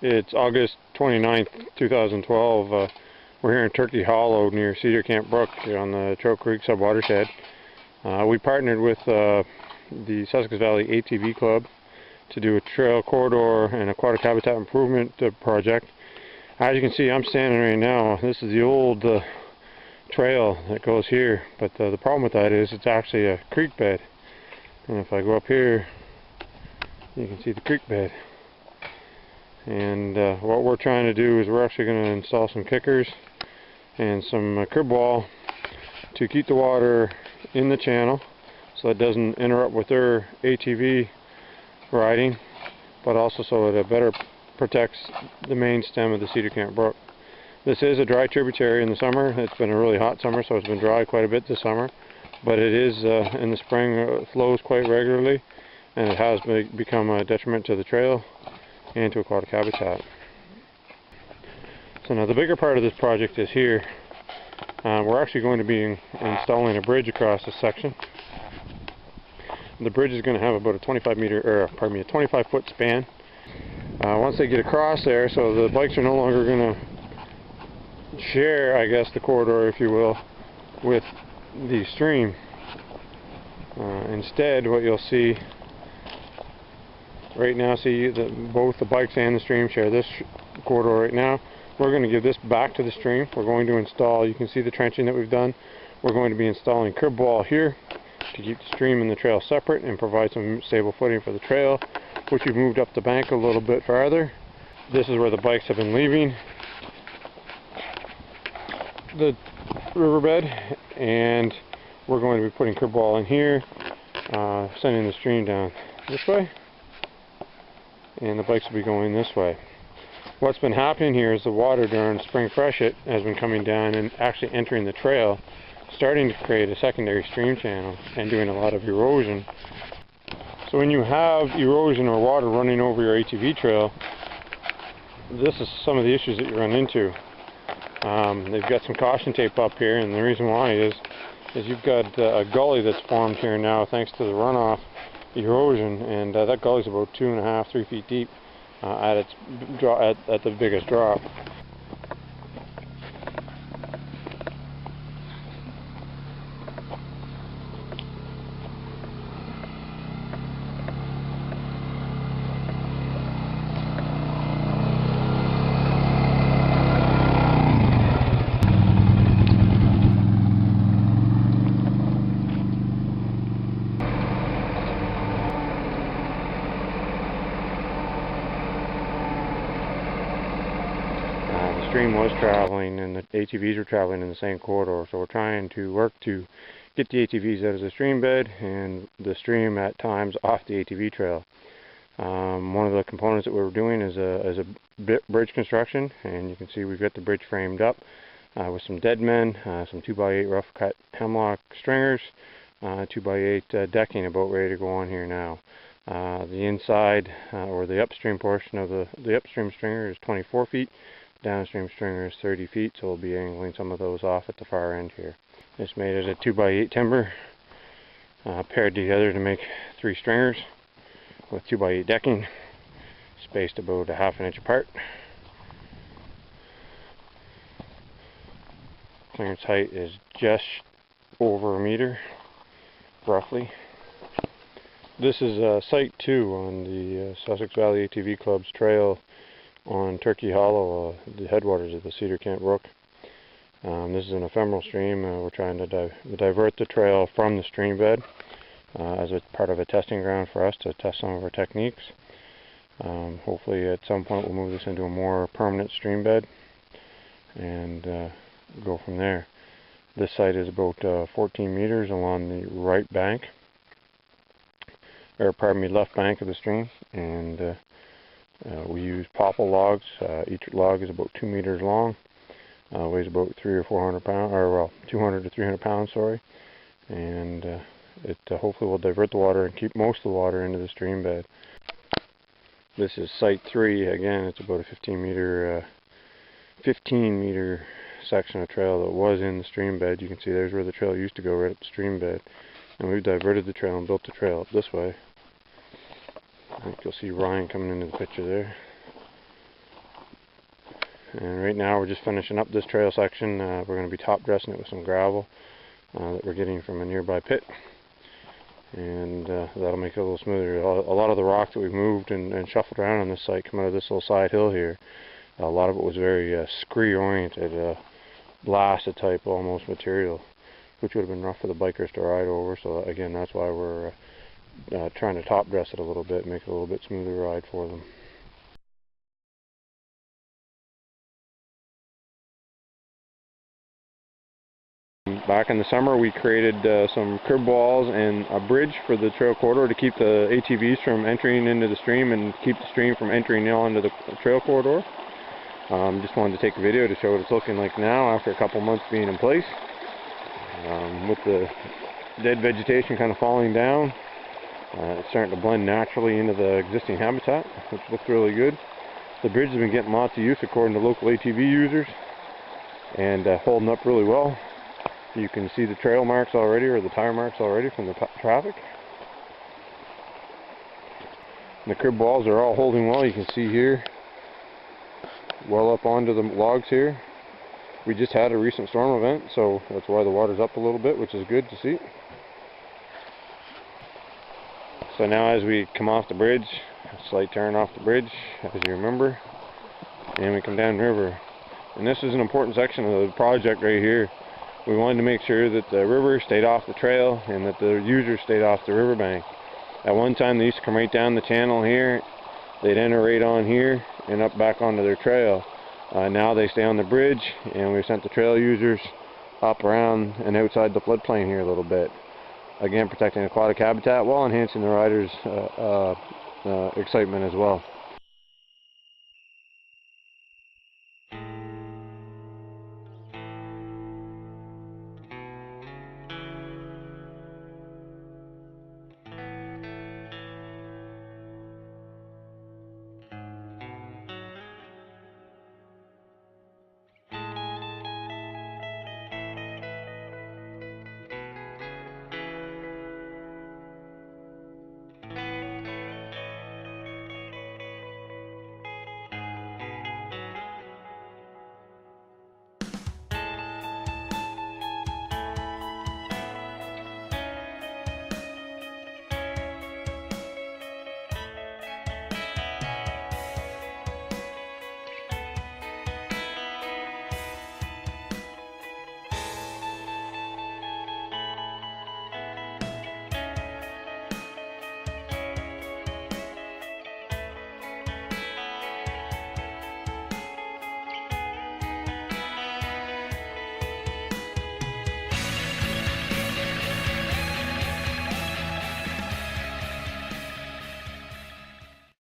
It's August 29th, 2012. We're here in Turkey Hollow near Cedar Camp Brook on the Trail Creek sub-watershed. We partnered with the Sussex Valley ATV Club to do a trail corridor and aquatic habitat improvement project. As you can see, I'm standing right now. This is the old trail that goes here, but the problem with that is it's actually a creek bed. And if I go up here, you can see the creek bed. And what we're trying to do is we're actually going to install some kickers and some crib wall to keep the water in the channel so it doesn't interrupt with their ATV riding, but also so it better protects the main stem of the Cedar Camp Brook. This is a dry tributary in the summer. It's been a really hot summer, so it's been dry quite a bit this summer, but it is in the spring flows quite regularly, and it has become a detriment to the trail and to aquatic habitat. So now the bigger part of this project is here. We're actually going to be installing a bridge across this section. The bridge is going to have about a 25 foot span. Once they get across there, so the bikes are no longer going to share, I guess, the corridor, if you will, with the stream. Instead, what you'll see right now, both the bikes and the stream share this corridor right now. We're going to give this back to the stream. We're going to install, you can see the trenching that we've done. We're going to be installing crib wall here to keep the stream and the trail separate and provide some stable footing for the trail, which we've moved up the bank a little bit farther. This is where the bikes have been leaving the riverbed, and we're going to be putting crib wall in here, sending the stream down this way, and the bikes will be going this way. What's been happening here is the water during spring freshet has been coming down and actually entering the trail, starting to create a secondary stream channel and doing a lot of erosion. So when you have erosion or water running over your ATV trail, this is some of the issues that you run into. They've got some caution tape up here, and the reason why is you've got a gully that's formed here now thanks to the runoff erosion, and that gully is about 2.5 to 3 feet deep at the biggest drop. The stream was traveling and the ATVs were traveling in the same corridor, so we're trying to work to get the ATVs out of the stream bed and the stream at times off the ATV trail. One of the components that we were doing is a bridge construction, and you can see we've got the bridge framed up with some dead men, some 2x8 rough cut hemlock stringers, 2x8 decking about ready to go on here now. The inside or the upstream portion of the upstream stringer is 24 feet. Downstream stringer is 30 feet, so we'll be angling some of those off at the far end here. It's made out of 2x8 timber paired together to make 3 stringers with 2x8 decking, spaced about a ½ inch apart. Clearance height is just over 1 meter, roughly. This is Site 2 on the Sussex Valley ATV Club's trail on Turkey Hollow, the headwaters of the Cedar Camp Brook. This is an ephemeral stream. We're trying to divert the trail from the stream bed as a part of a testing ground for us to test some of our techniques. Hopefully at some point we'll move this into a more permanent stream bed and go from there. This site is about 14 meters along the right bank, or pardon me, left bank of the stream, and we use popple logs. Each log is about 2 meters long, weighs about 300 or 400 pounds, or well, 200 to 300 pounds, sorry. And it hopefully will divert the water and keep most of the water into the stream bed. This is Site 3. Again, it's about a 15 meter section of trail that was in the stream bed. You can see there's where the trail used to go, right up the stream bed. And we've diverted the trail and built the trail up this way. I think you'll see Ryan coming into the picture there. And right now we're just finishing up this trail section. We're going to be top dressing it with some gravel that we're getting from a nearby pit, and that'll make it a little smoother. A lot of the rock that we've moved and shuffled around on this site come out of this little side hill here. A lot of it was very scree oriented, blasted type almost material, which would have been rough for the bikers to ride over. So again, that's why we're trying to top dress it a little bit, make it a little bit smoother ride for them. Back in the summer we created some crib walls and a bridge for the trail corridor to keep the ATVs from entering into the stream and keep the stream from entering onto the trail corridor. Just wanted to take a video to show what it's looking like now after a couple months being in place. With the dead vegetation kind of falling down, it's starting to blend naturally into the existing habitat, which looks really good. The bridge has been getting lots of use according to local ATV users and holding up really well. You can see the trail marks already, or the tire marks already from the traffic. And the crib walls are all holding well. You can see here, well up onto the logs here. We just had a recent storm event, so that's why the water's up a little bit, which is good to see. So now as we come off the bridge, a slight turn off the bridge, as you remember, and we come down the river. And this is an important section of the project right here. We wanted to make sure that the river stayed off the trail and that the users stayed off the riverbank. At one time they used to come right down the channel here, they'd enter right on here and up back onto their trail. Now they stay on the bridge, and we've sent the trail users up around and outside the floodplain here a little bit. Again, protecting aquatic habitat while enhancing the riders' excitement as well.